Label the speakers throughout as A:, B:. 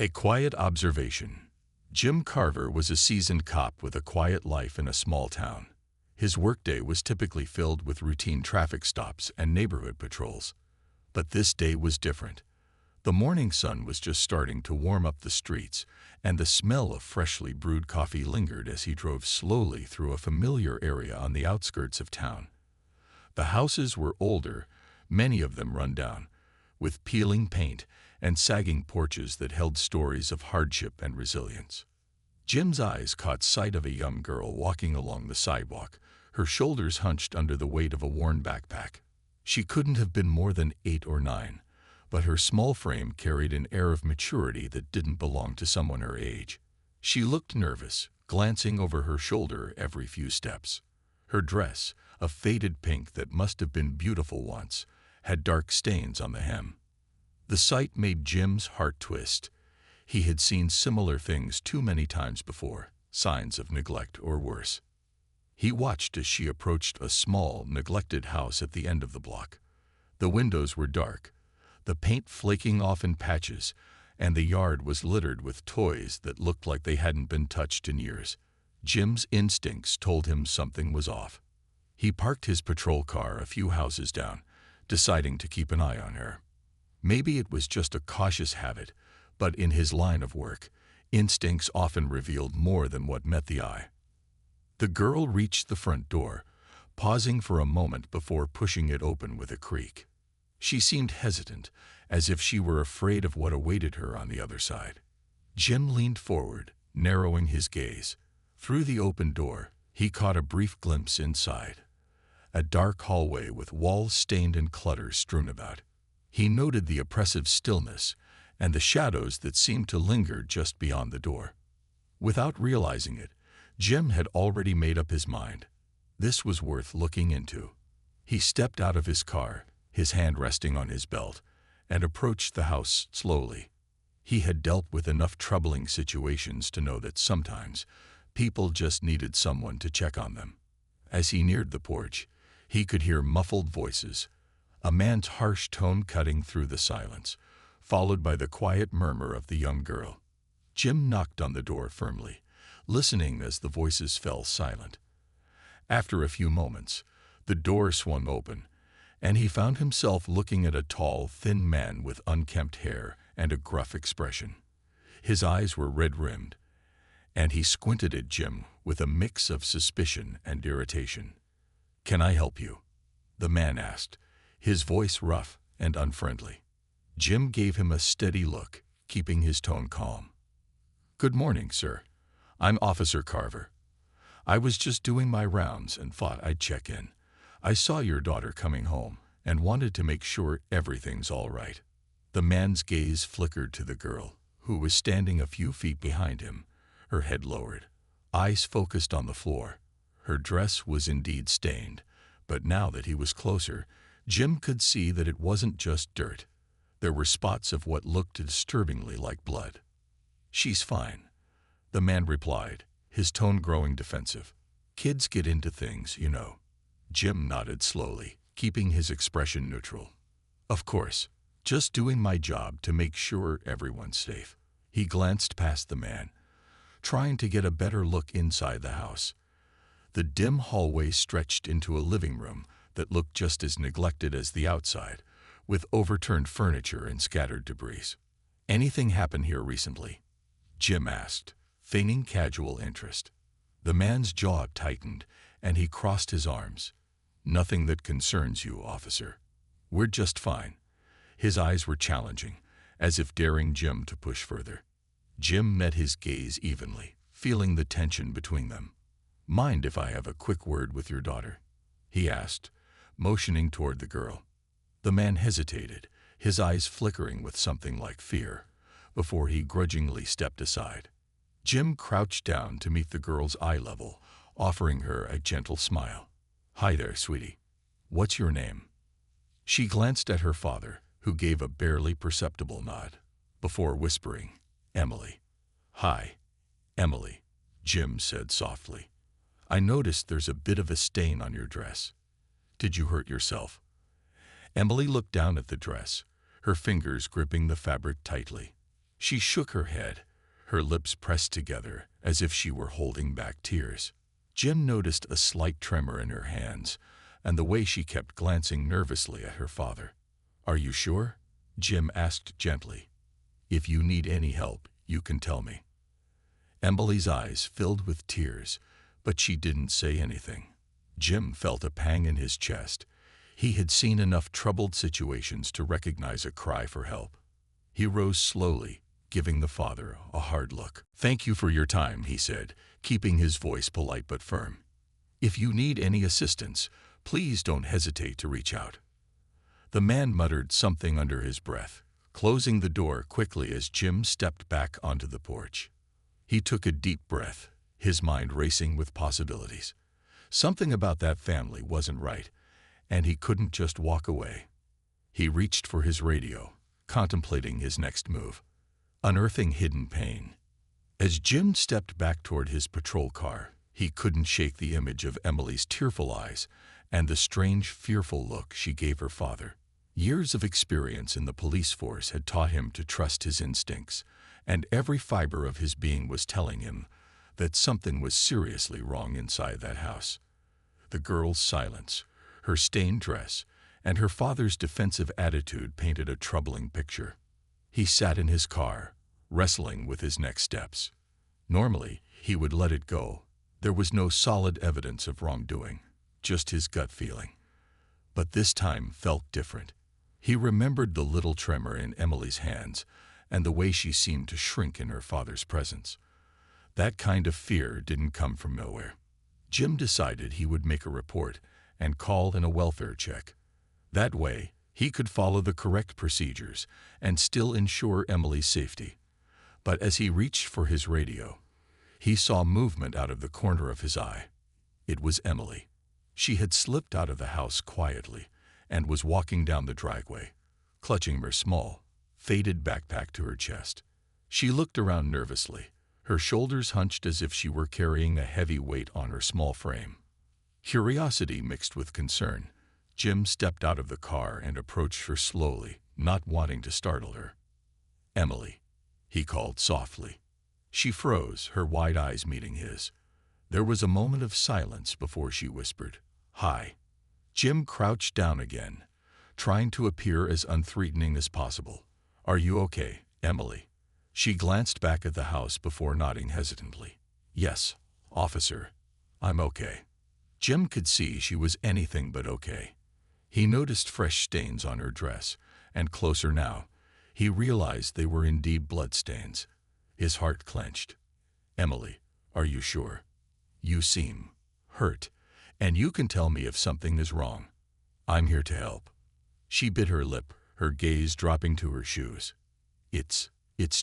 A: A quiet observation. Jim Carver was a seasoned cop with a quiet life in a small town. His workday was typically filled with routine traffic stops and neighborhood patrols. But this day was different. The morning sun was just starting to warm up the streets, and the smell of freshly brewed coffee lingered as he drove slowly through a familiar area on the outskirts of town. The houses were older, many of them run down, with peeling paint and sagging porches that held stories of hardship and resilience. Jim's eyes caught sight of a young girl walking along the sidewalk, her shoulders hunched under the weight of a worn backpack. She couldn't have been more than 8 or 9, but her small frame carried an air of maturity that didn't belong to someone her age. She looked nervous, glancing over her shoulder every few steps. Her dress, a faded pink that must have been beautiful once, had dark stains on the hem. The sight made Jim's heart twist. He had seen similar things too many times before, signs of neglect or worse. He watched as she approached a small, neglected house at the end of the block. The windows were dark, the paint flaking off in patches, and the yard was littered with toys that looked like they hadn't been touched in years. Jim's instincts told him something was off. He parked his patrol car a few houses down, deciding to keep an eye on her. Maybe it was just a cautious habit, but in his line of work, instincts often revealed more than what met the eye. The girl reached the front door, pausing for a moment before pushing it open with a creak. She seemed hesitant, as if she were afraid of what awaited her on the other side. Jim leaned forward, narrowing his gaze. Through the open door, he caught a brief glimpse inside. A dark hallway with walls stained and clutter strewn about. He noted the oppressive stillness and the shadows that seemed to linger just beyond the door. Without realizing it, Jim had already made up his mind. This was worth looking into. He stepped out of his car, his hand resting on his belt, and approached the house slowly. He had dealt with enough troubling situations to know that sometimes people just needed someone to check on them. As he neared the porch, he could hear muffled voices, a man's harsh tone cutting through the silence, followed by the quiet murmur of the young girl. Jim knocked on the door firmly, listening as the voices fell silent. After a few moments, the door swung open, and he found himself looking at a tall, thin man with unkempt hair and a gruff expression. His eyes were red-rimmed, and he squinted at Jim with a mix of suspicion and irritation. "Can I help you?" the man asked, his voice rough and unfriendly. Jim gave him a steady look, keeping his tone calm. "Good morning, sir. I'm Officer Carver. I was just doing my rounds and thought I'd check in. I saw your daughter coming home and wanted to make sure everything's all right." The man's gaze flickered to the girl, who was standing a few feet behind him, her head lowered, eyes focused on the floor. Her dress was indeed stained, but now that he was closer, Jim could see that it wasn't just dirt. There were spots of what looked disturbingly like blood. "She's fine," the man replied, his tone growing defensive. "Kids get into things, you know." Jim nodded slowly, keeping his expression neutral. "Of course, just doing my job to make sure everyone's safe." He glanced past the man, trying to get a better look inside the house. The dim hallway stretched into a living room that looked just as neglected as the outside, with overturned furniture and scattered debris. "Anything happen here recently?" Jim asked, feigning casual interest. The man's jaw tightened, and he crossed his arms. "Nothing that concerns you, officer. We're just fine." His eyes were challenging, as if daring Jim to push further. Jim met his gaze evenly, feeling the tension between them. "Mind if I have a quick word with your daughter?" he asked, motioning toward the girl. The man hesitated, his eyes flickering with something like fear, before he grudgingly stepped aside. Jim crouched down to meet the girl's eye level, offering her a gentle smile. "Hi there, sweetie. What's your name?" She glanced at her father, who gave a barely perceptible nod, before whispering, "Emily." "Hi, Emily," Jim said softly. "I noticed there's a bit of a stain on your dress. Did you hurt yourself?" Emily looked down at the dress, her fingers gripping the fabric tightly. She shook her head, her lips pressed together as if she were holding back tears. Jim noticed a slight tremor in her hands and the way she kept glancing nervously at her father. "Are you sure?" Jim asked gently. "If you need any help, you can tell me." Emily's eyes filled with tears, but she didn't say anything. Jim felt a pang in his chest. He had seen enough troubled situations to recognize a cry for help. He rose slowly, giving the father a hard look. "Thank you for your time," he said, keeping his voice polite but firm. "If you need any assistance, please don't hesitate to reach out." The man muttered something under his breath, closing the door quickly as Jim stepped back onto the porch. He took a deep breath, his mind racing with possibilities. Something about that family wasn't right, and he couldn't just walk away. He reached for his radio, contemplating his next move, unearthing hidden pain. As Jim stepped back toward his patrol car, he couldn't shake the image of Emily's tearful eyes and the strange, fearful look she gave her father. Years of experience in the police force had taught him to trust his instincts, and every fiber of his being was telling him that something was seriously wrong inside that house. The girl's silence, her stained dress, and her father's defensive attitude painted a troubling picture. He sat in his car, wrestling with his next steps. Normally, he would let it go. There was no solid evidence of wrongdoing, just his gut feeling. But this time felt different. He remembered the little tremor in Emily's hands and the way she seemed to shrink in her father's presence. That kind of fear didn't come from nowhere. Jim decided he would make a report and call in a welfare check. That way, he could follow the correct procedures and still ensure Emily's safety. But as he reached for his radio, he saw movement out of the corner of his eye. It was Emily. She had slipped out of the house quietly and was walking down the driveway, clutching her small, faded backpack to her chest. She looked around nervously, her shoulders hunched as if she were carrying a heavy weight on her small frame. Curiosity mixed with concern, Jim stepped out of the car and approached her slowly, not wanting to startle her. "Emily," he called softly. She froze, her wide eyes meeting his. There was a moment of silence before she whispered, "Hi." Jim crouched down again, trying to appear as unthreatening as possible. "Are you okay, Emily?" She glanced back at the house before nodding hesitantly. "Yes, officer, I'm okay." Jim could see she was anything but okay. He noticed fresh stains on her dress, and closer now, he realized they were indeed bloodstains. His heart clenched. "Emily, are you sure? You seem hurt, and you can tell me if something is wrong. I'm here to help." She bit her lip, her gaze dropping to her shoes. It's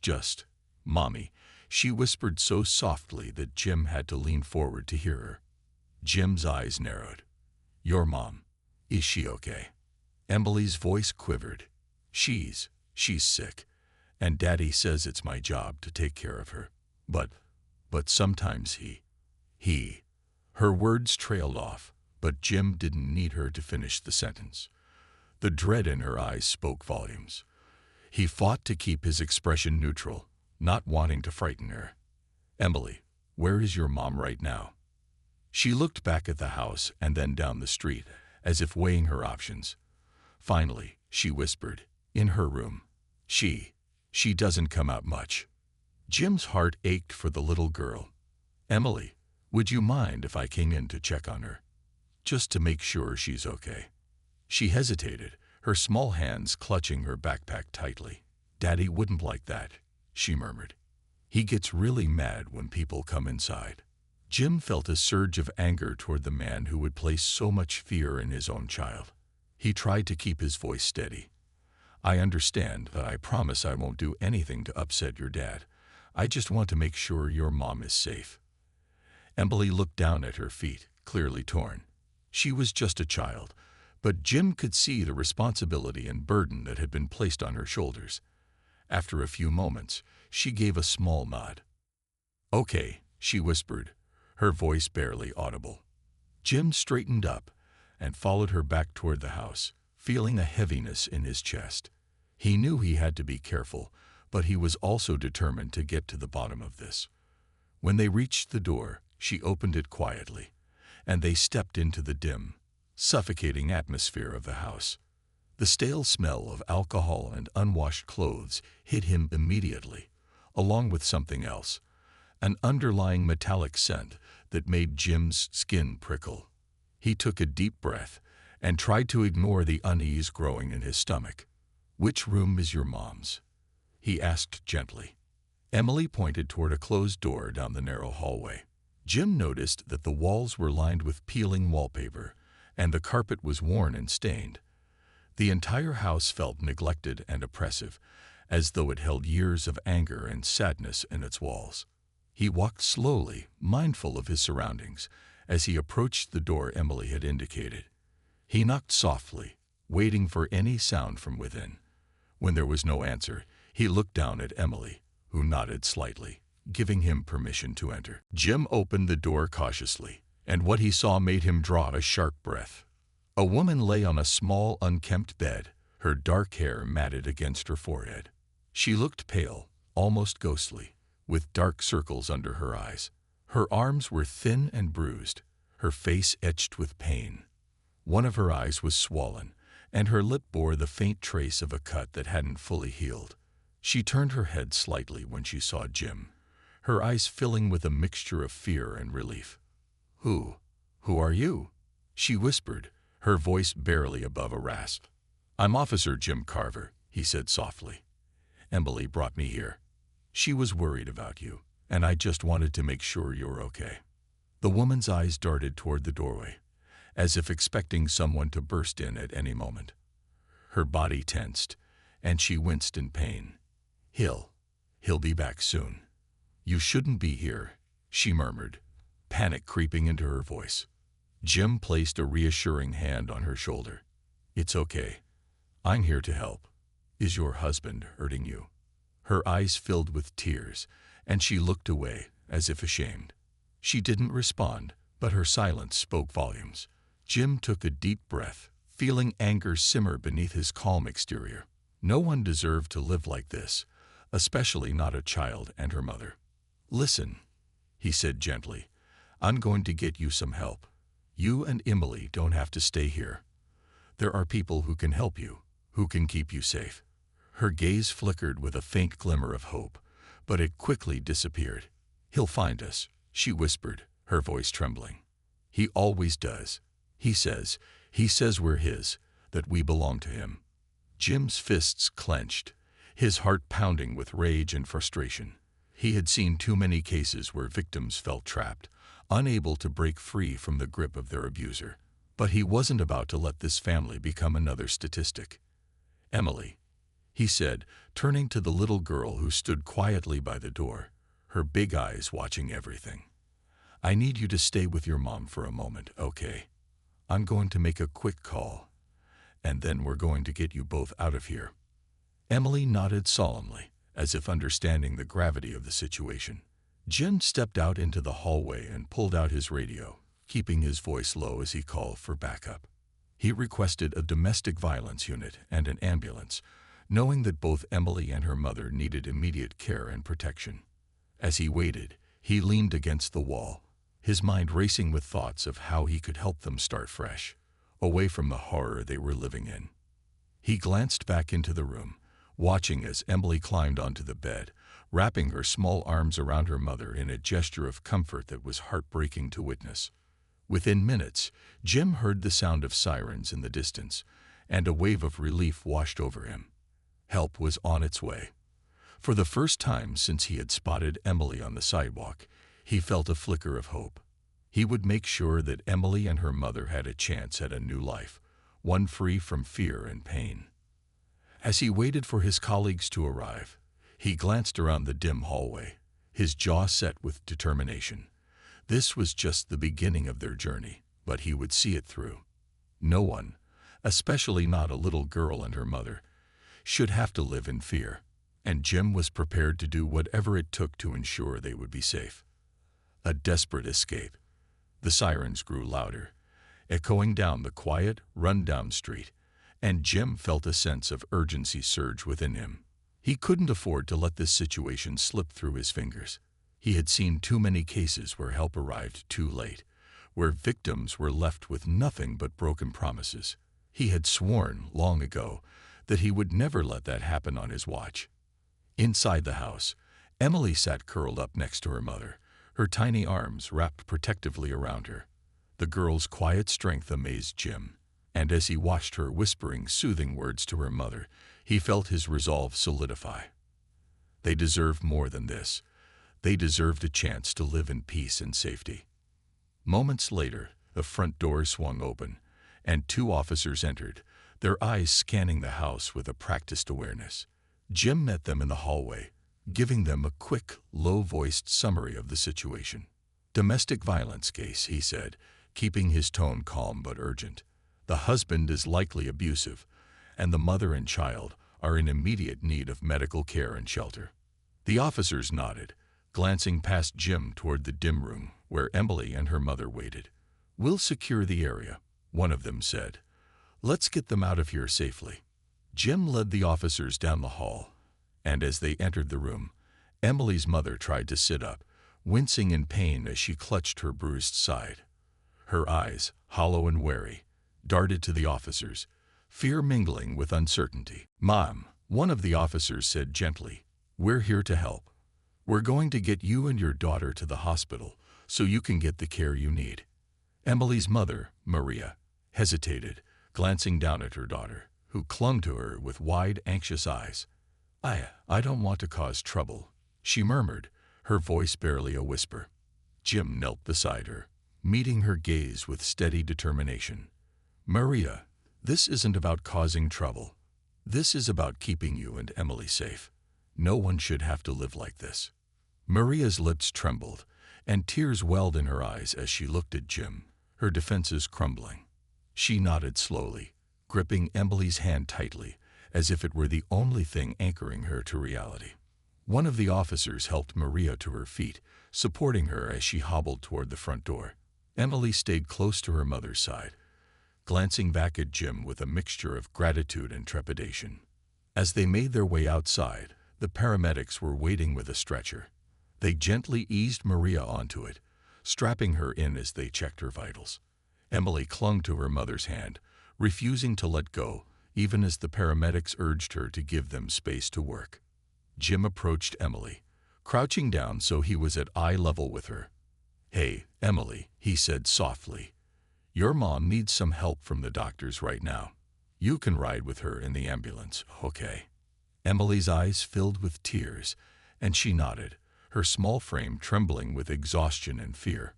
A: just, Mommy," she whispered so softly that Jim had to lean forward to hear her. Jim's eyes narrowed. "Your mom, is she okay?" Emily's voice quivered. She's sick, and Daddy says it's my job to take care of her. But sometimes he. Her words trailed off, but Jim didn't need her to finish the sentence. The dread in her eyes spoke volumes. He fought to keep his expression neutral, not wanting to frighten her. "Emily, where is your mom right now?" She looked back at the house and then down the street, as if weighing her options. Finally, she whispered, "In her room. She doesn't come out much." Jim's heart ached for the little girl. "Emily, would you mind if I came in to check on her? Just to make sure she's okay?" She hesitated, her small hands clutching her backpack tightly. "Daddy wouldn't like that," she murmured. "He gets really mad when people come inside." Jim felt a surge of anger toward the man who would place so much fear in his own child. He tried to keep his voice steady. "I understand, but I promise I won't do anything to upset your dad. I just want to make sure your mom is safe." Emily looked down at her feet, clearly torn. She was just a child, but Jim could see the responsibility and burden that had been placed on her shoulders. After a few moments, she gave a small nod. "Okay," she whispered, her voice barely audible. Jim straightened up and followed her back toward the house, feeling a heaviness in his chest. He knew he had to be careful, but he was also determined to get to the bottom of this. When they reached the door, she opened it quietly, and they stepped into the dim, suffocating atmosphere of the house. The stale smell of alcohol and unwashed clothes hit him immediately, along with something else, an underlying metallic scent that made Jim's skin prickle. He took a deep breath and tried to ignore the unease growing in his stomach. "Which room is your mom's?" he asked gently. Emily pointed toward a closed door down the narrow hallway. Jim noticed that the walls were lined with peeling wallpaper, and the carpet was worn and stained. The entire house felt neglected and oppressive, as though it held years of anger and sadness in its walls. He walked slowly, mindful of his surroundings, as he approached the door Emily had indicated. He knocked softly, waiting for any sound from within. When there was no answer, he looked down at Emily, who nodded slightly, giving him permission to enter. Jim opened the door cautiously, and what he saw made him draw a sharp breath. A woman lay on a small, unkempt bed, her dark hair matted against her forehead. She looked pale, almost ghostly, with dark circles under her eyes. Her arms were thin and bruised, her face etched with pain. One of her eyes was swollen, and her lip bore the faint trace of a cut that hadn't fully healed. She turned her head slightly when she saw Jim, her eyes filling with a mixture of fear and relief. Who are you?" she whispered, her voice barely above a rasp. "I'm Officer Jim Carver," he said softly. "Emily brought me here. She was worried about you, and I just wanted to make sure you're okay." The woman's eyes darted toward the doorway, as if expecting someone to burst in at any moment. Her body tensed, and she winced in pain. He'll be back soon." "You shouldn't be here," she murmured, panic creeping into her voice. Jim placed a reassuring hand on her shoulder. "It's okay. I'm here to help. Is your husband hurting you?" Her eyes filled with tears, and she looked away, as if ashamed. She didn't respond, but her silence spoke volumes. Jim took a deep breath, feeling anger simmer beneath his calm exterior. No one deserved to live like this, especially not a child and her mother. "Listen," he said gently, "I'm going to get you some help. You and Emily don't have to stay here. There are people who can help you, who can keep you safe." Her gaze flickered with a faint glimmer of hope, but it quickly disappeared. "He'll find us," she whispered, her voice trembling. "He always does. He says we're his, that we belong to him." Jim's fists clenched, his heart pounding with rage and frustration. He had seen too many cases where victims felt trapped, unable to break free from the grip of their abuser. But he wasn't about to let this family become another statistic. "Emily," he said, turning to the little girl who stood quietly by the door, her big eyes watching everything. "I need you to stay with your mom for a moment, okay? I'm going to make a quick call, and then we're going to get you both out of here." Emily nodded solemnly, as if understanding the gravity of the situation. Jim stepped out into the hallway and pulled out his radio, keeping his voice low as he called for backup. He requested a domestic violence unit and an ambulance, knowing that both Emily and her mother needed immediate care and protection. As he waited, he leaned against the wall, his mind racing with thoughts of how he could help them start fresh, away from the horror they were living in. He glanced back into the room, watching as Emily climbed onto the bed, wrapping her small arms around her mother in a gesture of comfort that was heartbreaking to witness. Within minutes, Jim heard the sound of sirens in the distance, and a wave of relief washed over him. Help was on its way. For the first time since he had spotted Emily on the sidewalk, he felt a flicker of hope. He would make sure that Emily and her mother had a chance at a new life, one free from fear and pain. As he waited for his colleagues to arrive, he glanced around the dim hallway, his jaw set with determination. This was just the beginning of their journey, but he would see it through. No one, especially not a little girl and her mother, should have to live in fear, and Jim was prepared to do whatever it took to ensure they would be safe. A desperate escape. The sirens grew louder, echoing down the quiet, run-down street, and Jim felt a sense of urgency surge within him. He couldn't afford to let this situation slip through his fingers. He had seen too many cases where help arrived too late, where victims were left with nothing but broken promises. He had sworn long ago that he would never let that happen on his watch. Inside the house, Emily sat curled up next to her mother, her tiny arms wrapped protectively around her. The girl's quiet strength amazed Jim, and as he watched her whispering soothing words to her mother, he felt his resolve solidify. They deserved more than this. They deserved a chance to live in peace and safety. Moments later, the front door swung open, and two officers entered, their eyes scanning the house with a practiced awareness. Jim met them in the hallway, giving them a quick, low-voiced summary of the situation. "Domestic violence case," he said, keeping his tone calm but urgent. "The husband is likely abusive, and the mother and child are in immediate need of medical care and shelter." The officers nodded, glancing past Jim toward the dim room where Emily and her mother waited. "We'll secure the area," one of them said. "Let's get them out of here safely." Jim led the officers down the hall, and as they entered the room, Emily's mother tried to sit up, wincing in pain as she clutched her bruised side. Her eyes, hollow and wary, darted to the officers, fear mingling with uncertainty. "Mom," one of the officers said gently, "we're here to help. We're going to get you and your daughter to the hospital so you can get the care you need." Emily's mother, Maria, hesitated, glancing down at her daughter, who clung to her with wide, anxious eyes. I don't want to cause trouble," she murmured, her voice barely a whisper. Jim knelt beside her, meeting her gaze with steady determination. "Maria, this isn't about causing trouble. This is about keeping you and Emily safe. No one should have to live like this." Maria's lips trembled, and tears welled in her eyes as she looked at Jim, her defenses crumbling. She nodded slowly, gripping Emily's hand tightly, as if it were the only thing anchoring her to reality. One of the officers helped Maria to her feet, supporting her as she hobbled toward the front door. Emily stayed close to her mother's side, glancing back at Jim with a mixture of gratitude and trepidation. As they made their way outside, the paramedics were waiting with a stretcher. They gently eased Maria onto it, strapping her in as they checked her vitals. Emily clung to her mother's hand, refusing to let go, even as the paramedics urged her to give them space to work. Jim approached Emily, crouching down so he was at eye level with her. "Hey, Emily," he said softly. "Your mom needs some help from the doctors right now. You can ride with her in the ambulance, okay?" Emily's eyes filled with tears, and she nodded, her small frame trembling with exhaustion and fear.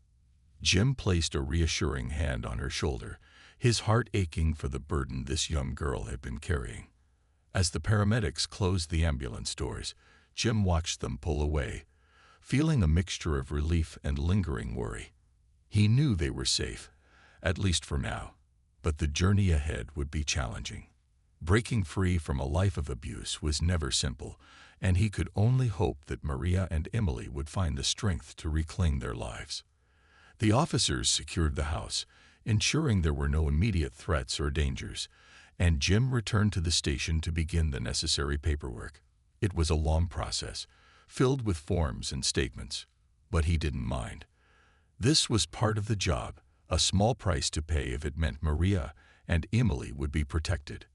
A: Jim placed a reassuring hand on her shoulder, his heart aching for the burden this young girl had been carrying. As the paramedics closed the ambulance doors, Jim watched them pull away, feeling a mixture of relief and lingering worry. He knew they were safe, at least for now, but the journey ahead would be challenging. Breaking free from a life of abuse was never simple, and he could only hope that Maria and Emily would find the strength to reclaim their lives. The officers secured the house, ensuring there were no immediate threats or dangers, and Jim returned to the station to begin the necessary paperwork. It was a long process, filled with forms and statements, but he didn't mind. This was part of the job, a small price to pay if it meant Maria and Emily would be protected.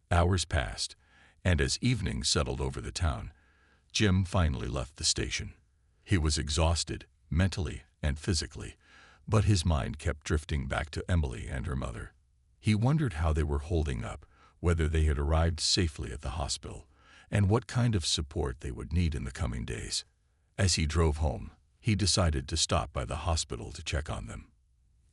A: Hours passed, and as evening settled over the town, Jim finally left the station. He was exhausted, mentally and physically, but his mind kept drifting back to Emily and her mother. He wondered how they were holding up, whether they had arrived safely at the hospital, and what kind of support they would need in the coming days. As he drove home, he decided to stop by the hospital to check on them.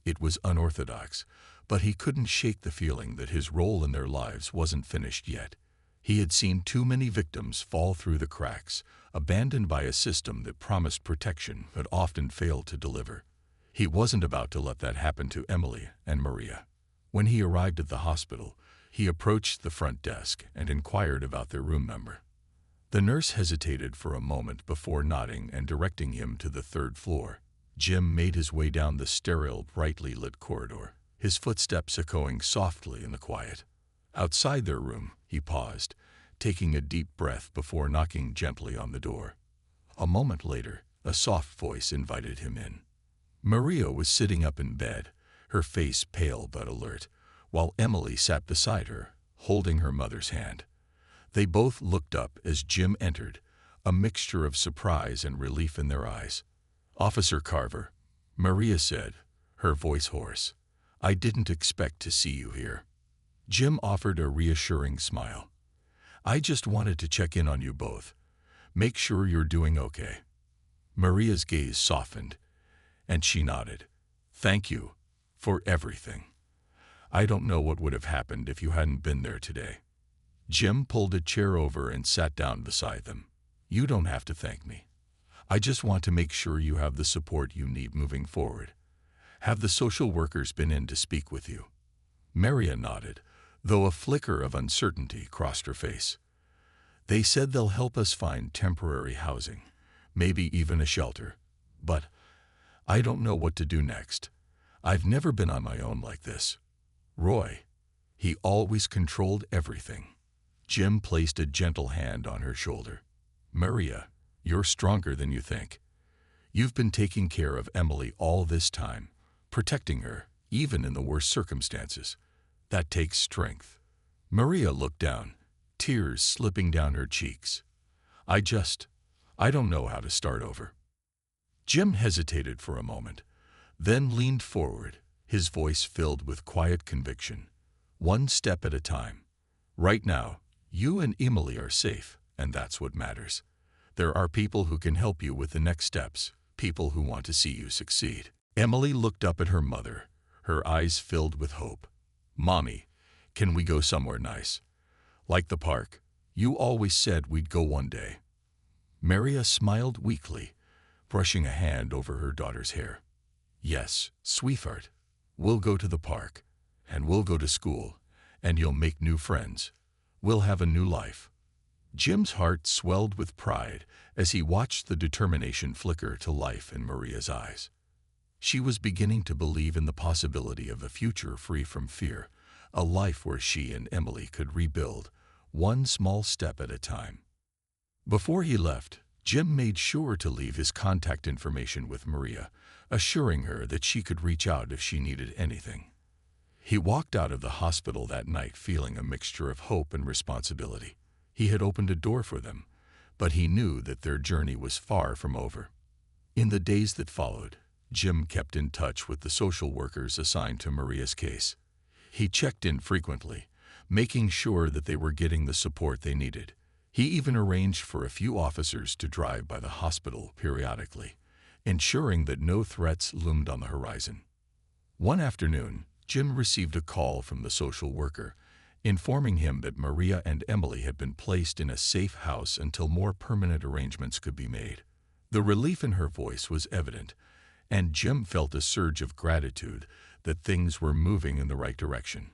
A: It was unorthodox, but he couldn't shake the feeling that his role in their lives wasn't finished yet. He had seen too many victims fall through the cracks, abandoned by a system that promised protection but often failed to deliver. He wasn't about to let that happen to Emily and Maria. When he arrived at the hospital, he approached the front desk and inquired about their room number. The nurse hesitated for a moment before nodding and directing him to the third floor. Jim made his way down the sterile, brightly lit corridor, his footsteps echoing softly in the quiet. Outside their room, he paused, taking a deep breath before knocking gently on the door. A moment later, a soft voice invited him in. Maria was sitting up in bed, her face pale but alert, while Emily sat beside her, holding her mother's hand. They both looked up as Jim entered, a mixture of surprise and relief in their eyes. "Officer Carver," Maria said, her voice hoarse, "I didn't expect to see you here." Jim offered a reassuring smile. "I just wanted to check in on you both. Make sure you're doing okay." Maria's gaze softened, and she nodded. "Thank you for everything. I don't know what would have happened if you hadn't been there today." Jim pulled a chair over and sat down beside them. "You don't have to thank me. I just want to make sure you have the support you need moving forward. Have the social workers been in to speak with you?" Maria nodded, though a flicker of uncertainty crossed her face. "They said they'll help us find temporary housing, maybe even a shelter. But I don't know what to do next. I've never been on my own like this. Roy, he always controlled everything." Jim placed a gentle hand on her shoulder. "Maria, you're stronger than you think. You've been taking care of Emily all this time, protecting her, even in the worst circumstances. That takes strength." Maria looked down, tears slipping down her cheeks. I don't know how to start over." Jim hesitated for a moment, then leaned forward, his voice filled with quiet conviction. "One step at a time. Right now, you and Emily are safe, and that's what matters. There are people who can help you with the next steps, people who want to see you succeed." Emily looked up at her mother, her eyes filled with hope. "Mommy, can we go somewhere nice? Like the park. You always said we'd go one day." Maria smiled weakly, brushing a hand over her daughter's hair. "Yes, sweetheart. We'll go to the park, and we'll go to school, and you'll make new friends. We'll have a new life." Jim's heart swelled with pride as he watched the determination flicker to life in Maria's eyes. She was beginning to believe in the possibility of a future free from fear, a life where she and Emily could rebuild, one small step at a time. Before he left, Jim made sure to leave his contact information with Maria, assuring her that she could reach out if she needed anything. He walked out of the hospital that night feeling a mixture of hope and responsibility. He had opened a door for them, but he knew that their journey was far from over. In the days that followed, Jim kept in touch with the social workers assigned to Maria's case. He checked in frequently, making sure that they were getting the support they needed. He even arranged for a few officers to drive by the hospital periodically, ensuring that no threats loomed on the horizon. One afternoon, Jim received a call from the social worker, informing him that Maria and Emily had been placed in a safe house until more permanent arrangements could be made. The relief in her voice was evident, and Jim felt a surge of gratitude that things were moving in the right direction.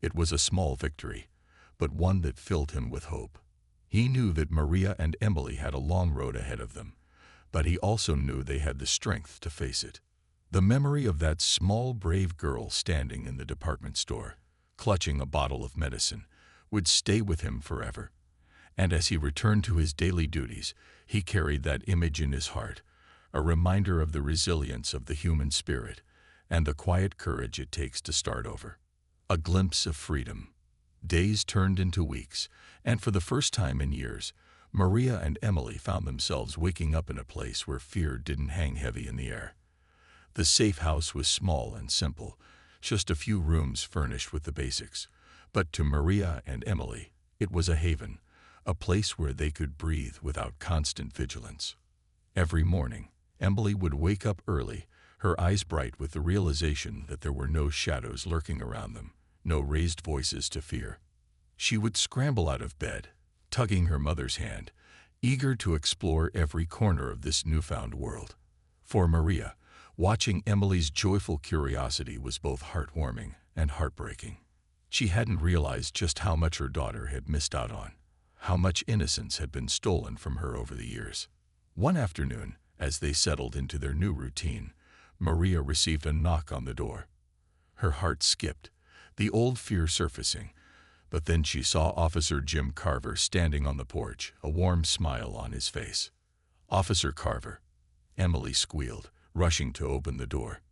A: It was a small victory, but one that filled him with hope. He knew that Maria and Emily had a long road ahead of them, but he also knew they had the strength to face it. The memory of that small, brave girl standing in the department store, clutching a bottle of medicine, would stay with him forever. And as he returned to his daily duties, he carried that image in his heart, a reminder of the resilience of the human spirit and the quiet courage it takes to start over. A glimpse of freedom. Days turned into weeks, and for the first time in years, Maria and Emily found themselves waking up in a place where fear didn't hang heavy in the air. The safe house was small and simple, just a few rooms furnished with the basics. But to Maria and Emily, it was a haven, a place where they could breathe without constant vigilance. Every morning, Emily would wake up early, her eyes bright with the realization that there were no shadows lurking around them, no raised voices to fear. She would scramble out of bed, tugging her mother's hand, eager to explore every corner of this newfound world. For Maria, watching Emily's joyful curiosity was both heartwarming and heartbreaking. She hadn't realized just how much her daughter had missed out on, how much innocence had been stolen from her over the years. One afternoon, as they settled into their new routine, Maria received a knock on the door. Her heart skipped, the old fear surfacing, But then she saw Officer Jim Carver standing on the porch, a warm smile on his face. "Officer Carver," Emily squealed, rushing to open the door.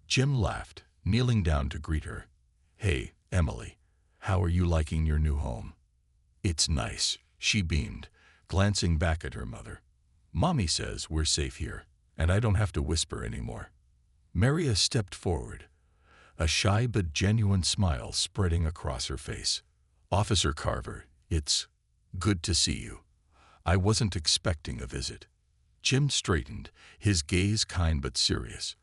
A: Jim laughed, kneeling down to greet her. "Hey, Emily, how are you liking your new home?" "It's nice," she beamed, glancing back at her mother. "Mommy says we're safe here, and I don't have to whisper anymore." Maria stepped forward, a shy but genuine smile spreading across her face. "Officer Carver, it's good to see you. I wasn't expecting a visit." Jim straightened, his gaze kind but serious.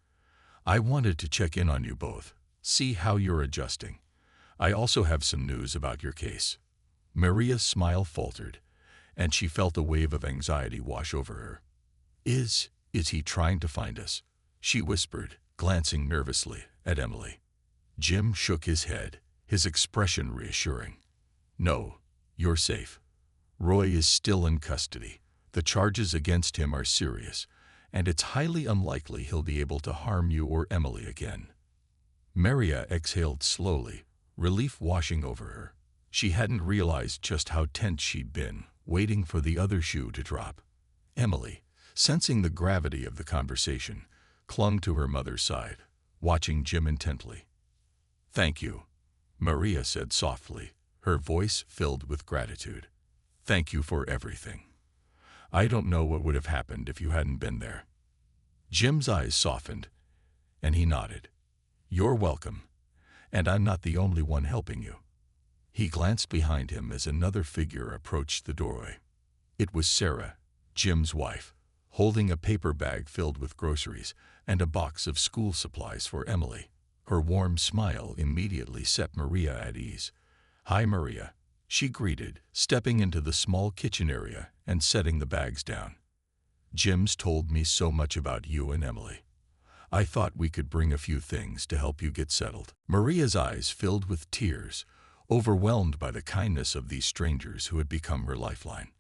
A: "I wanted to check in on you both, see how you're adjusting. I also have some news about your case." Maria's smile faltered, and she felt a wave of anxiety wash over her. Is he trying to find us?" she whispered, glancing nervously at Emily. Jim shook his head, his expression reassuring. "No, you're safe. Roy is still in custody. The charges against him are serious, and it's highly unlikely he'll be able to harm you or Emily again." Maria exhaled slowly, relief washing over her. She hadn't realized just how tense she'd been, waiting for the other shoe to drop. Emily, sensing the gravity of the conversation, clung to her mother's side, watching Jim intently. "Thank you," Maria said softly, her voice filled with gratitude. "Thank you for everything. I don't know what would have happened if you hadn't been there." Jim's eyes softened, and he nodded. "You're welcome, and I'm not the only one helping you." He glanced behind him as another figure approached the doorway. It was Sarah, Jim's wife, holding a paper bag filled with groceries and a box of school supplies for Emily. Her warm smile immediately set Maria at ease. "Hi, Maria," she greeted, stepping into the small kitchen area and setting the bags down. "Jim's told me so much about you and Emily. I thought we could bring a few things to help you get settled." Maria's eyes filled with tears, overwhelmed by the kindness of these strangers who had become her lifeline.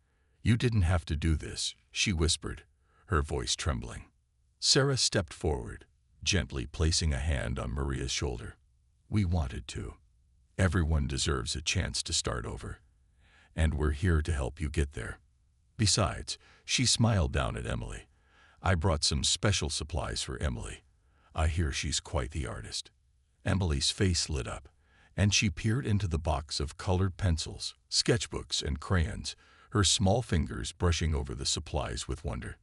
A: "You didn't have to do this," she whispered, her voice trembling. Sarah stepped forward, gently placing a hand on Maria's shoulder. "We wanted to. Everyone deserves a chance to start over, and we're here to help you get there. Besides," she smiled down at Emily, "I brought some special supplies for Emily. I hear she's quite the artist." Emily's face lit up, and she peered into the box of colored pencils, sketchbooks, and crayons, her small fingers brushing over the supplies with wonder.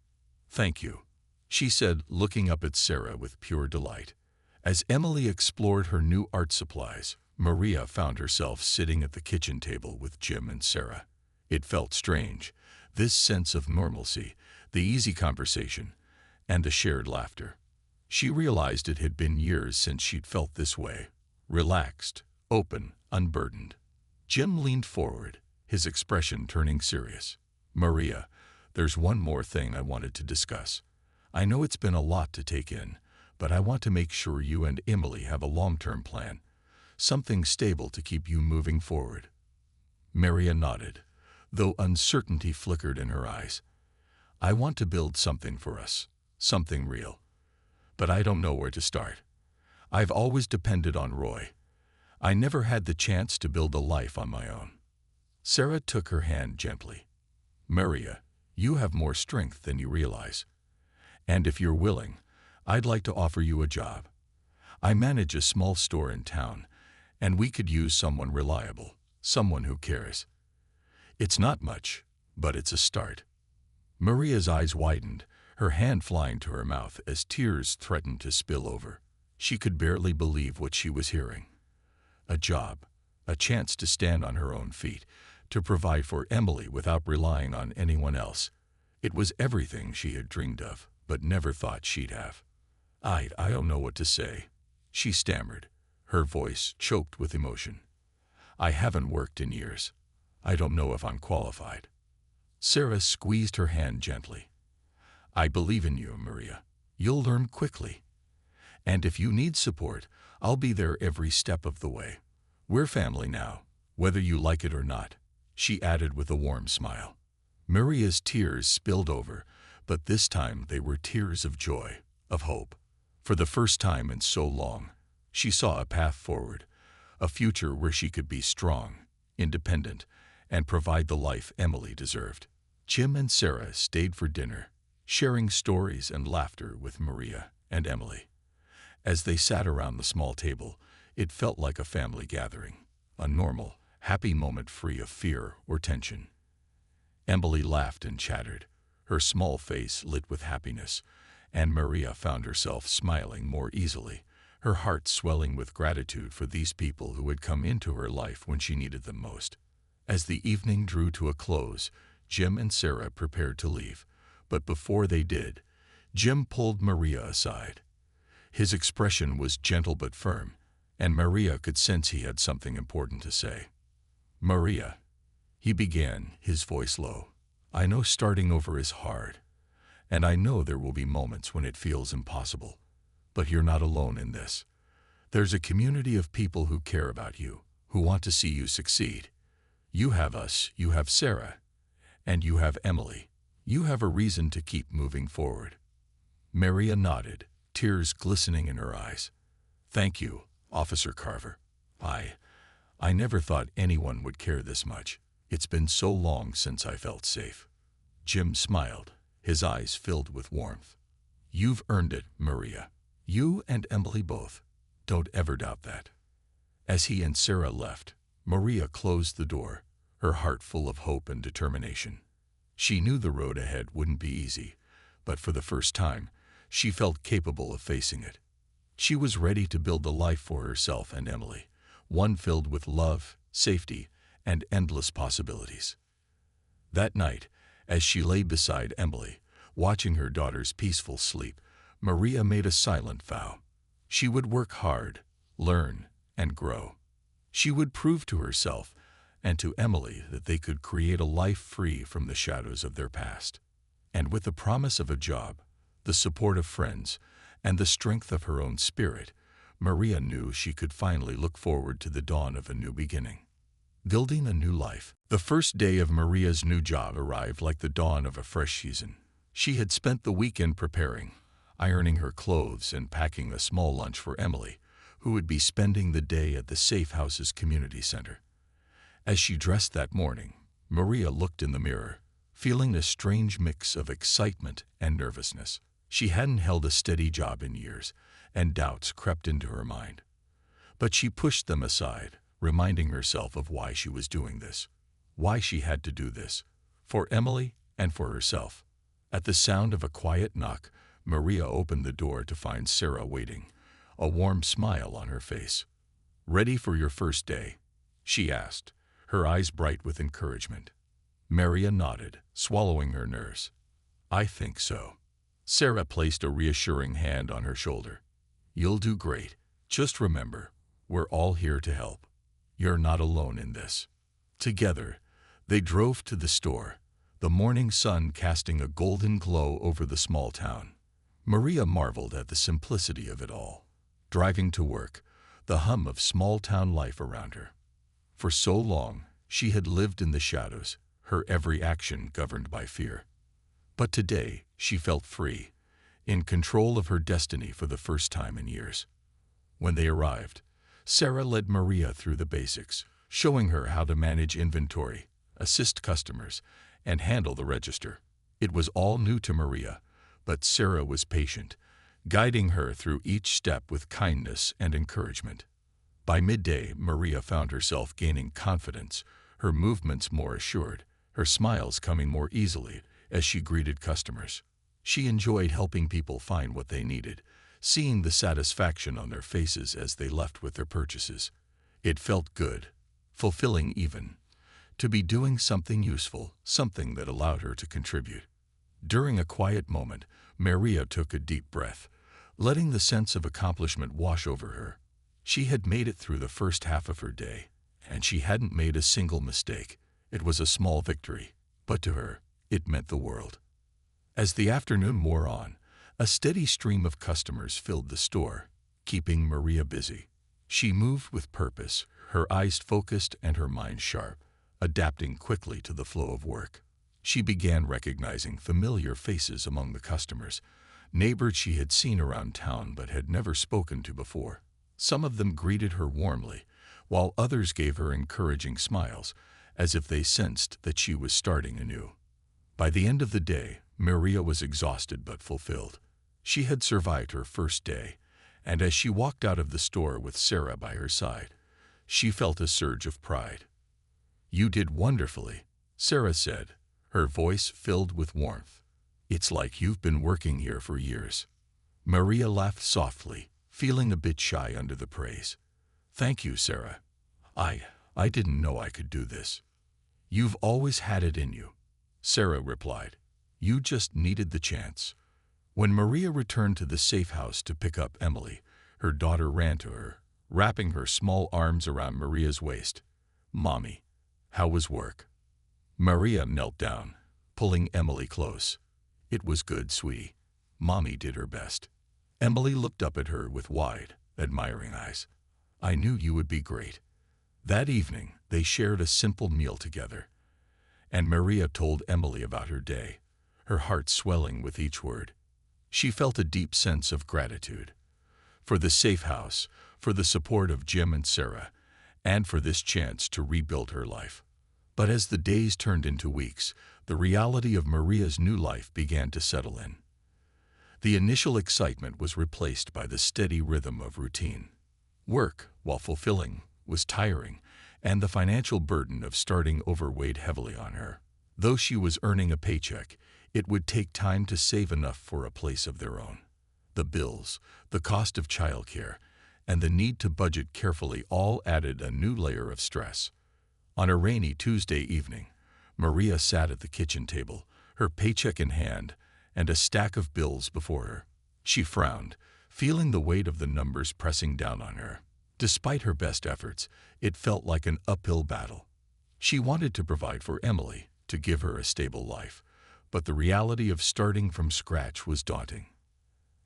A: "Thank you," she said, looking up at Sarah with pure delight. As Emily explored her new art supplies, Maria found herself sitting at the kitchen table with Jim and Sarah. It felt strange, this sense of normalcy, the easy conversation, and the shared laughter. She realized it had been years since she'd felt this way, relaxed, open, unburdened. Jim leaned forward, his expression turning serious. "Maria, there's one more thing I wanted to discuss. I know it's been a lot to take in, but I want to make sure you and Emily have a long-term plan, something stable to keep you moving forward." Maria nodded, though uncertainty flickered in her eyes. "I want to build something for us, something real. But I don't know where to start. I've always depended on Roy. I never had the chance to build a life on my own." Sarah took her hand gently. "Maria, you have more strength than you realize. And if you're willing, I'd like to offer you a job. I manage a small store in town, and we could use someone reliable, someone who cares. It's not much, but it's a start." Maria's eyes widened, her hand flying to her mouth as tears threatened to spill over. She could barely believe what she was hearing. A job, a chance to stand on her own feet, to provide for Emily without relying on anyone else. It was everything she had dreamed of, but never thought she'd have. I don't know what to say," she stammered, her voice choked with emotion. "I haven't worked in years. I don't know if I'm qualified." Sarah squeezed her hand gently. "I believe in you, Maria. You'll learn quickly. And if you need support, I'll be there every step of the way. We're family now, whether you like it or not," she added with a warm smile. Maria's tears spilled over, but this time they were tears of joy, of hope. For the first time in so long, she saw a path forward, a future where she could be strong, independent, and provide the life Emily deserved. Jim and Sarah stayed for dinner, sharing stories and laughter with Maria and Emily. As they sat around the small table, it felt like a family gathering, a normal, happy moment free of fear or tension. Emily laughed and chattered, her small face lit with happiness, and Maria found herself smiling more easily, her heart swelling with gratitude for these people who had come into her life when she needed them most. As the evening drew to a close, Jim and Sarah prepared to leave, but before they did, Jim pulled Maria aside. His expression was gentle but firm, and Maria could sense he had something important to say. "Maria," he began, his voice low, "I know starting over is hard, and I know there will be moments when it feels impossible, but you're not alone in this. There's a community of people who care about you, who want to see you succeed. You have us, you have Sarah, and you have Emily. You have a reason to keep moving forward." Maria nodded, tears glistening in her eyes. "Thank you, Officer Carver. I never thought anyone would care this much. It's been so long since I felt safe." Jim smiled, his eyes filled with warmth. "You've earned it, Maria. You and Emily both. Don't ever doubt that." As he and Sarah left, Maria closed the door, her heart full of hope and determination. She knew the road ahead wouldn't be easy, but for the first time, she felt capable of facing it. She was ready to build a life for herself and Emily, one filled with love, safety, and endless possibilities. That night, as she lay beside Emily, watching her daughter's peaceful sleep, Maria made a silent vow. She would work hard, learn, and grow. She would prove to herself and to Emily that they could create a life free from the shadows of their past. And with the promise of a job, the support of friends, and the strength of her own spirit, Maria knew she could finally look forward to the dawn of a new beginning. Building a new life. The first day of Maria's new job arrived like the dawn of a fresh season. She had spent the weekend preparing, ironing her clothes and packing a small lunch for Emily, who would be spending the day at the Safe House's community center. As she dressed that morning, Maria looked in the mirror, feeling a strange mix of excitement and nervousness. She hadn't held a steady job in years, and doubts crept into her mind. But she pushed them aside, reminding herself of why she was doing this, why she had to do this, for Emily and for herself. At the sound of a quiet knock, Maria opened the door to find Sarah waiting, a warm smile on her face. "Ready for your first day?" she asked, her eyes bright with encouragement. Maria nodded, swallowing her nerves. "I think so." Sarah placed a reassuring hand on her shoulder. "You'll do great. Just remember, we're all here to help. You're not alone in this." Together, they drove to the store, the morning sun casting a golden glow over the small town. Maria marveled at the simplicity of it all. Driving to work, the hum of small-town life around her. For so long, she had lived in the shadows, her every action governed by fear. But today, she felt free, in control of her destiny for the first time in years. When they arrived, Sarah led Maria through the basics, showing her how to manage inventory, assist customers, and handle the register. It was all new to Maria, but Sarah was patient, guiding her through each step with kindness and encouragement. By midday, Maria found herself gaining confidence, her movements more assured, her smiles coming more easily as she greeted customers. She enjoyed helping people find what they needed, seeing the satisfaction on their faces as they left with their purchases. It felt good, fulfilling even, to be doing something useful, something that allowed her to contribute. During a quiet moment, Maria took a deep breath, letting the sense of accomplishment wash over her. She had made it through the first half of her day, and she hadn't made a single mistake. It was a small victory, but to her, it meant the world. As the afternoon wore on, a steady stream of customers filled the store, keeping Maria busy. She moved with purpose, her eyes focused and her mind sharp, adapting quickly to the flow of work. She began recognizing familiar faces among the customers, neighbors she had seen around town but had never spoken to before. Some of them greeted her warmly, while others gave her encouraging smiles, as if they sensed that she was starting anew. By the end of the day, Maria was exhausted but fulfilled. She had survived her first day, and as she walked out of the store with Sarah by her side, she felt a surge of pride. "You did wonderfully," Sarah said, her voice filled with warmth. "It's like you've been working here for years." Maria laughed softly, feeling a bit shy under the praise. "Thank you, Sarah. I didn't know I could do this." "You've always had it in you," Sarah replied. "You just needed the chance." When Maria returned to the safe house to pick up Emily, her daughter ran to her, wrapping her small arms around Maria's waist. "Mommy, how was work?" Maria knelt down, pulling Emily close. "It was good, sweetie. Mommy did her best." Emily looked up at her with wide, admiring eyes. "I knew you would be great." That evening, they shared a simple meal together, and Maria told Emily about her day, her heart swelling with each word. She felt a deep sense of gratitude for the safe house, for the support of Jim and Sarah, and for this chance to rebuild her life. But as the days turned into weeks, the reality of Maria's new life began to settle in. The initial excitement was replaced by the steady rhythm of routine. Work, while fulfilling, was tiring, and the financial burden of starting over weighed heavily on her. Though she was earning a paycheck, it would take time to save enough for a place of their own. The bills, the cost of childcare, and the need to budget carefully all added a new layer of stress. On a rainy Tuesday evening, Maria sat at the kitchen table, her paycheck in hand, and a stack of bills before her. She frowned, feeling the weight of the numbers pressing down on her. Despite her best efforts, it felt like an uphill battle. She wanted to provide for Emily, to give her a stable life, but the reality of starting from scratch was daunting.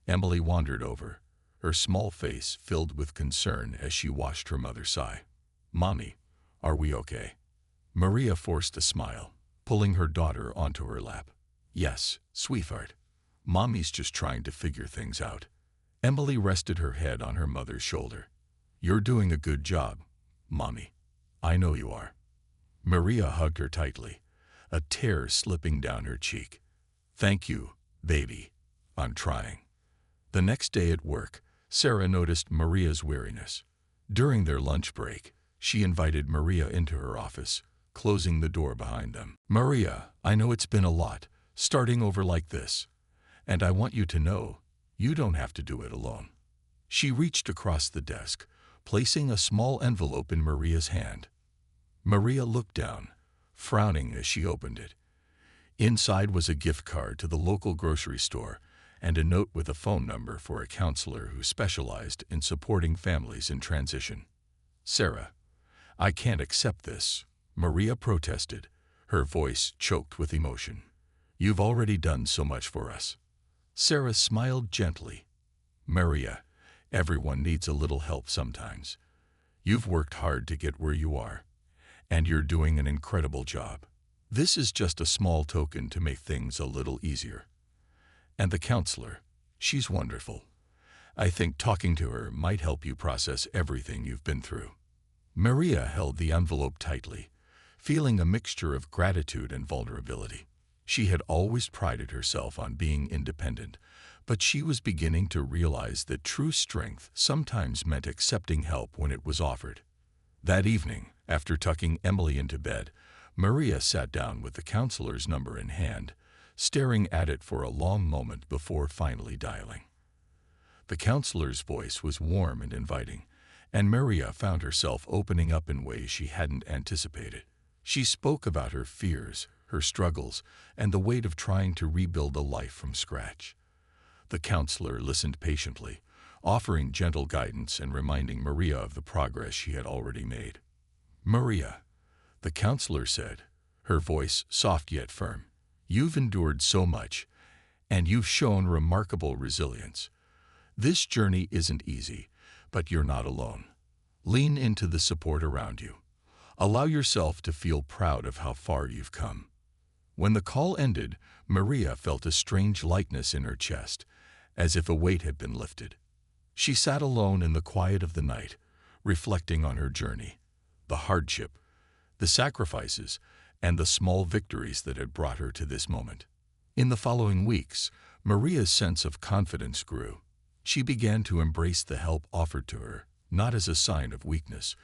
A: Emily wandered over, her small face filled with concern as she watched her mother sigh. "Mommy, are we okay?" Maria forced a smile, pulling her daughter onto her lap. "Yes, sweetheart. Mommy's just trying to figure things out." Emily rested her head on her mother's shoulder. "You're doing a good job, Mommy. I know you are." Maria hugged her tightly, a tear slipping down her cheek. "Thank you, baby. I'm trying." The next day at work, Sarah noticed Maria's weariness. During their lunch break, she invited Maria into her office, closing the door behind them. "Maria, I know it's been a lot, starting over like this, and I want you to know you don't have to do it alone." She reached across the desk, placing a small envelope in Maria's hand. Maria looked down, frowning as she opened it. Inside was a gift card to the local grocery store and a note with a phone number for a counselor who specialized in supporting families in transition. "Sarah, I can't accept this," Maria protested, her voice choked with emotion. "You've already done so much for us." Sarah smiled gently. "Maria, everyone needs a little help sometimes. You've worked hard to get where you are, and you're doing an incredible job. This is just a small token to make things a little easier. And the counselor, she's wonderful. I think talking to her might help you process everything you've been through." Maria held the envelope tightly, feeling a mixture of gratitude and vulnerability. She had always prided herself on being independent, but she was beginning to realize that true strength sometimes meant accepting help when it was offered. That evening, after tucking Emily into bed, Maria sat down with the counselor's number in hand, staring at it for a long moment before finally dialing. The counselor's voice was warm and inviting, and Maria found herself opening up in ways she hadn't anticipated. She spoke about her fears, her struggles, and the weight of trying to rebuild a life from scratch. The counselor listened patiently, offering gentle guidance and reminding Maria of the progress she had already made. "Maria," the counselor said, her voice soft yet firm, "you've endured so much, and you've shown remarkable resilience. This journey isn't easy, but you're not alone. Lean into the support around you. Allow yourself to feel proud of how far you've come." When the call ended, Maria felt a strange lightness in her chest, as if a weight had been lifted. She sat alone in the quiet of the night, reflecting on her journey, the hardship, the sacrifices, and the small victories that had brought her to this moment. In the following weeks, Maria's sense of confidence grew. She began to embrace the help offered to her, not as a sign of weakness,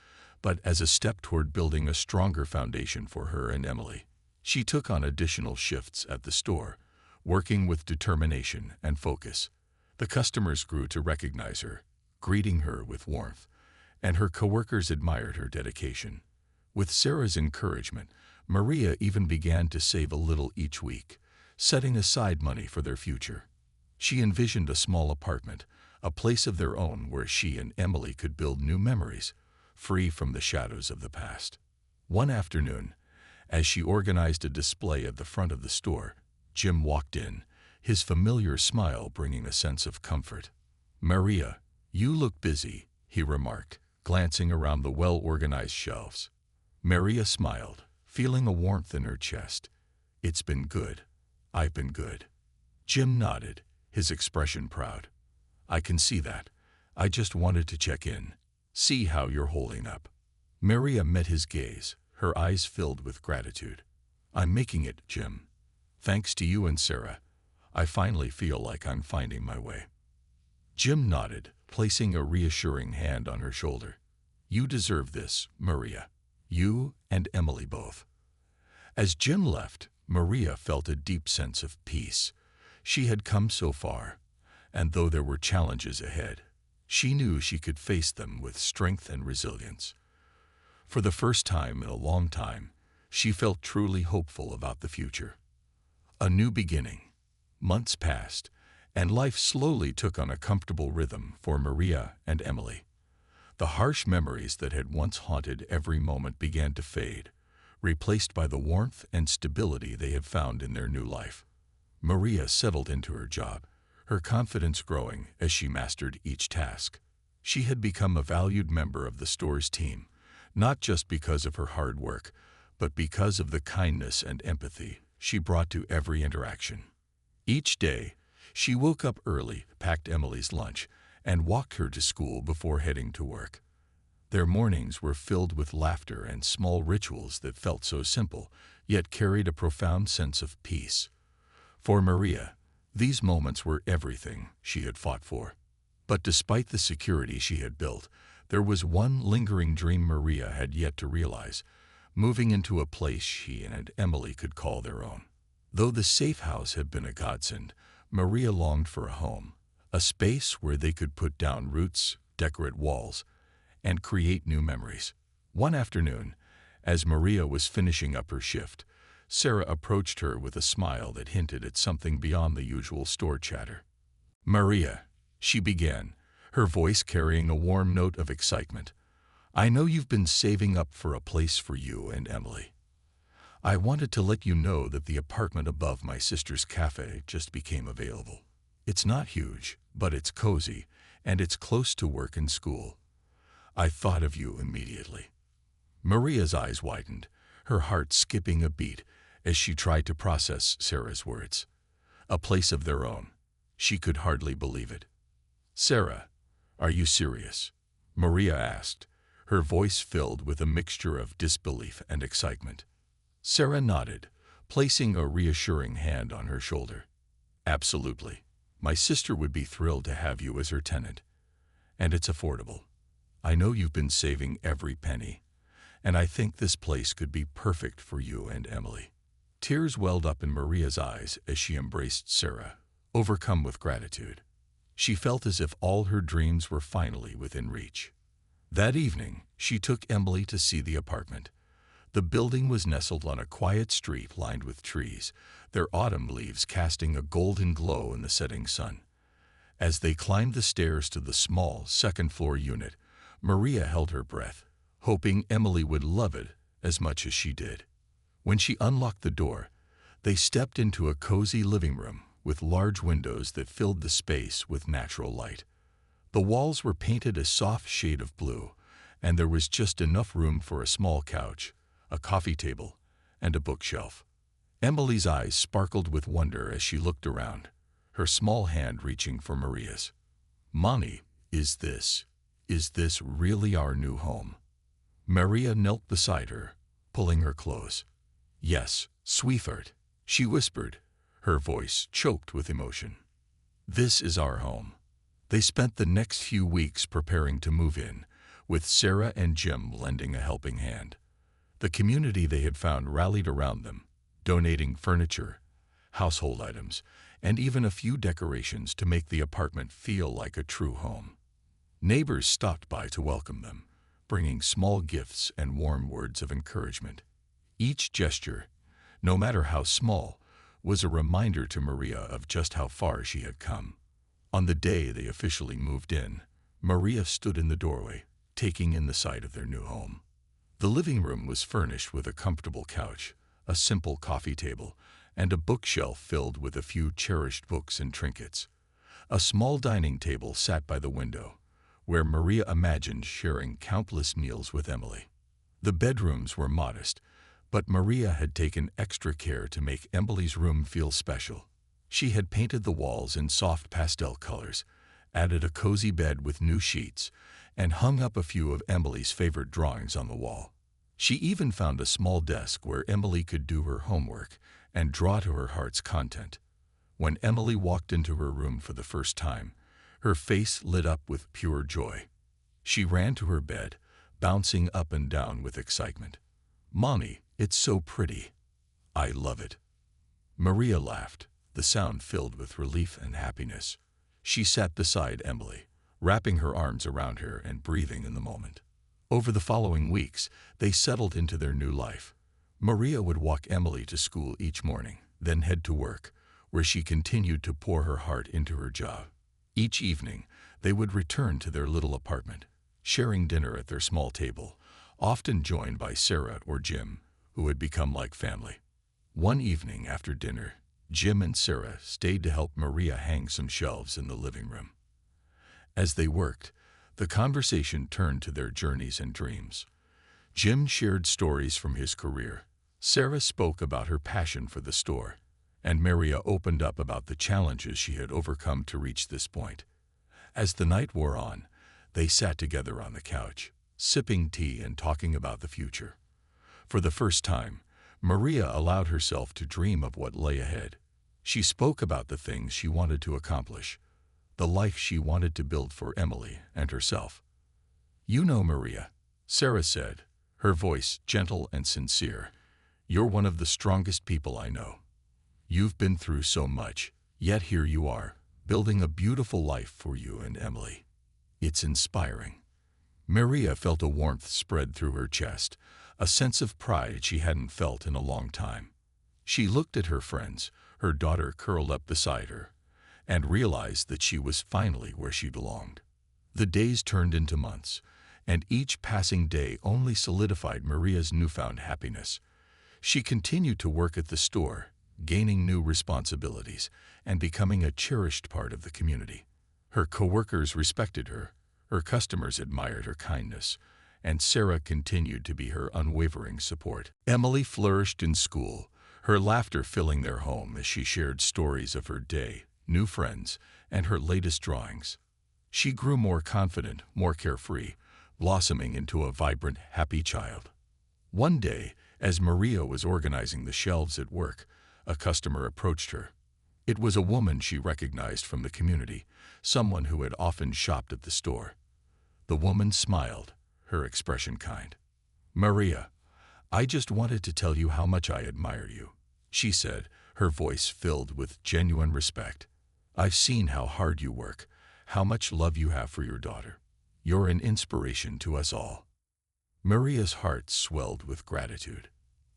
A: but as a step toward building a stronger foundation for her and Emily. She took on additional shifts at the store, working with determination and focus. The customers grew to recognize her, greeting her with warmth, and her coworkers admired her dedication. With Sarah's encouragement, Maria even began to save a little each week, setting aside money for their future. She envisioned a small apartment, a place of their own where she and Emily could build new memories, free from the shadows of the past. One afternoon, as she organized a display at the front of the store, Jim walked in, his familiar smile bringing a sense of comfort. "Maria, you look busy," he remarked, glancing around the well-organized shelves. Maria smiled, feeling a warmth in her chest. "It's been good. I've been good." Jim nodded, his expression proud. "I can see that. I just wanted to check in, see how you're holding up." Maria met his gaze, her eyes filled with gratitude. "I'm making it, Jim. Thanks to you and Sarah, I finally feel like I'm finding my way." Jim nodded, placing a reassuring hand on her shoulder. "You deserve this, Maria. You and Emily both." As Jim left, Maria felt a deep sense of peace. She had come so far, and though there were challenges ahead, she knew she could face them with strength and resilience. For the first time in a long time, she felt truly hopeful about the future. A new beginning. Months passed, and life slowly took on a comfortable rhythm for Maria and Emily. The harsh memories that had once haunted every moment began to fade, replaced by the warmth and stability they had found in their new life. Maria settled into her job, her confidence growing as she mastered each task. She had become a valued member of the store's team, not just because of her hard work, but because of the kindness and empathy she brought to every interaction. Each day, she woke up early, packed Emily's lunch, and walked her to school before heading to work. Their mornings were filled with laughter and small rituals that felt so simple, yet carried a profound sense of peace. For Maria, these moments were everything she had fought for. But despite the security she had built, there was one lingering dream Maria had yet to realize: moving into a place she and Emily could call their own. Though the safe house had been a godsend, Maria longed for a home, a space where they could put down roots, decorate walls, and create new memories. One afternoon, as Maria was finishing up her shift, Sarah approached her with a smile that hinted at something beyond the usual store chatter. "Maria," she began, her voice carrying a warm note of excitement, "I know you've been saving up for a place for you and Emily. I wanted to let you know that the apartment above my sister's cafe just became available. It's not huge, but it's cozy, and it's close to work and school. I thought of you immediately." Maria's eyes widened, her heart skipping a beat as she tried to process Sarah's words. A place of their own. She could hardly believe it. "Sarah, are you serious?" Maria asked, her voice filled with a mixture of disbelief and excitement. Sarah nodded, placing a reassuring hand on her shoulder. "Absolutely. My sister would be thrilled to have you as her tenant. And it's affordable. I know you've been saving every penny, and I think this place could be perfect for you and Emily." Tears welled up in Maria's eyes as she embraced Sarah, overcome with gratitude. She felt as if all her dreams were finally within reach. That evening, she took Emily to see the apartment. The building was nestled on a quiet street lined with trees, their autumn leaves casting a golden glow in the setting sun. As they climbed the stairs to the small second-floor unit, Maria held her breath, hoping Emily would love it as much as she did. When she unlocked the door, they stepped into a cozy living room with large windows that filled the space with natural light. The walls were painted a soft shade of blue, and there was just enough room for a small couch, a coffee table, and a bookshelf. Emily's eyes sparkled with wonder as she looked around, her small hand reaching for Maria's. "Mommy, is this Is this really our new home? Maria knelt beside her, pulling her close. Yes, sweetheart, she whispered, her voice choked with emotion. This is our home. They spent the next few weeks preparing to move in, with Sarah and Jim lending a helping hand. The community they had found rallied around them, donating furniture, household items, and even a few decorations to make the apartment feel like a true home. Neighbors stopped by to welcome them, bringing small gifts and warm words of encouragement. Each gesture, no matter how small, was a reminder to Maria of just how far she had come. On the day they officially moved in, Maria stood in the doorway, taking in the sight of their new home. The living room was furnished with a comfortable couch, a simple coffee table, and a bookshelf filled with a few cherished books and trinkets. A small dining table sat by the window, where Maria imagined sharing countless meals with Emily. The bedrooms were modest, but Maria had taken extra care to make Emily's room feel special. She had painted the walls in soft pastel colors, added a cozy bed with new sheets, and hung up a few of Emily's favorite drawings on the wall. She even found a small desk where Emily could do her homework and draw to her heart's content. When Emily walked into her room for the first time, her face lit up with pure joy. She ran to her bed, bouncing up and down with excitement. "Mommy, it's so pretty. I love it." Maria laughed, the sound filled with relief and happiness. She sat beside Emily, wrapping her arms around her and breathing in the moment. Over the following weeks, they settled into their new life. Maria would walk Emily to school each morning, then head to work, where she continued to pour her heart into her job. Each evening, they would return to their little apartment, sharing dinner at their small table, often joined by Sarah or Jim, who had become like family. One evening after dinner, Jim and Sarah stayed to help Maria hang some shelves in the living room. As they worked, the conversation turned to their journeys and dreams. Jim shared stories from his career, Sarah spoke about her passion for the store, and Maria opened up about the challenges she had overcome to reach this point. As the night wore on, they sat together on the couch, sipping tea and talking about the future. For the first time, Maria allowed herself to dream of what lay ahead. She spoke about the things she wanted to accomplish, the life she wanted to build for Emily and herself. "You know, Maria," Sarah said, her voice gentle and sincere, "you're one of the strongest people I know. You've been through so much, yet here you are, building a beautiful life for you and Emily. It's inspiring." Maria felt a warmth spread through her chest, a sense of pride she hadn't felt in a long time. She looked at her friends, her daughter curled up beside her, and realized that she was finally where she belonged. The days turned into months, and each passing day only solidified Maria's newfound happiness. She continued to work at the store, gaining new responsibilities and becoming a cherished part of the community. Her coworkers respected her, her customers admired her kindness, and Sarah continued to be her unwavering support. Emily flourished in school, her laughter filling their home as she shared stories of her day, new friends, and her latest drawings. She grew more confident, more carefree, blossoming into a vibrant, happy child. One day, as Maria was organizing the shelves at work, a customer approached her. It was a woman she recognized from the community, someone who had often shopped at the store. The woman smiled, her expression kind. "Maria, I just wanted to tell you how much I admire you," she said, her voice filled with genuine respect. "I've seen how hard you work, how much love you have for your daughter. You're an inspiration to us all." Maria's heart swelled with gratitude.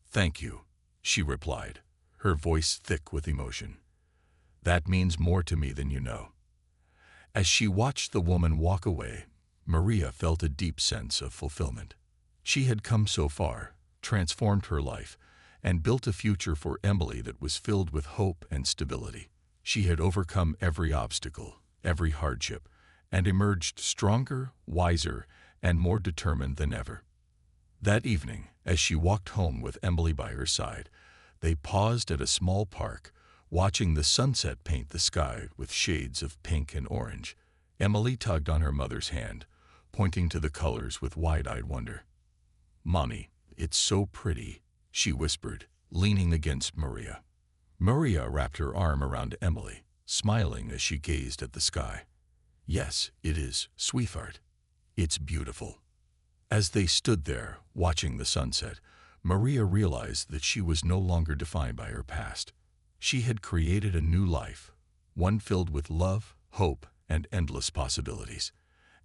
A: "Thank you," she replied, her voice thick with emotion. "That means more to me than you know." As she watched the woman walk away, Maria felt a deep sense of fulfillment. She had come so far, transformed her life, and built a future for Emily that was filled with hope and stability. She had overcome every obstacle, every hardship, and emerged stronger, wiser, and more determined than ever. That evening, as she walked home with Emily by her side, they paused at a small park, watching the sunset paint the sky with shades of pink and orange. Emily tugged on her mother's hand, pointing to the colors with wide-eyed wonder. "Mommy, it's so pretty," she whispered, leaning against Maria. Maria wrapped her arm around Emily, smiling as she gazed at the sky. "Yes, it is, sweetheart. It's beautiful." As they stood there, watching the sunset, Maria realized that she was no longer defined by her past. She had created a new life, one filled with love, hope, and endless possibilities.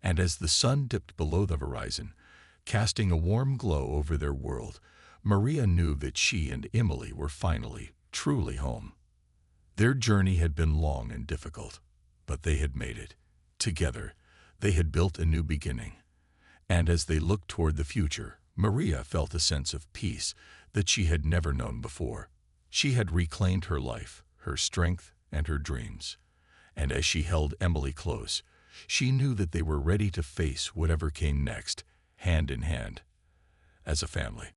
A: And as the sun dipped below the horizon, casting a warm glow over their world, Maria knew that she and Emily were finally, truly home. Their journey had been long and difficult, but they had made it. Together, they had built a new beginning. And as they looked toward the future, Maria felt a sense of peace that she had never known before. She had reclaimed her life, her strength, and her dreams. And as she held Emily close, she knew that they were ready to face whatever came next, hand in hand, as a family.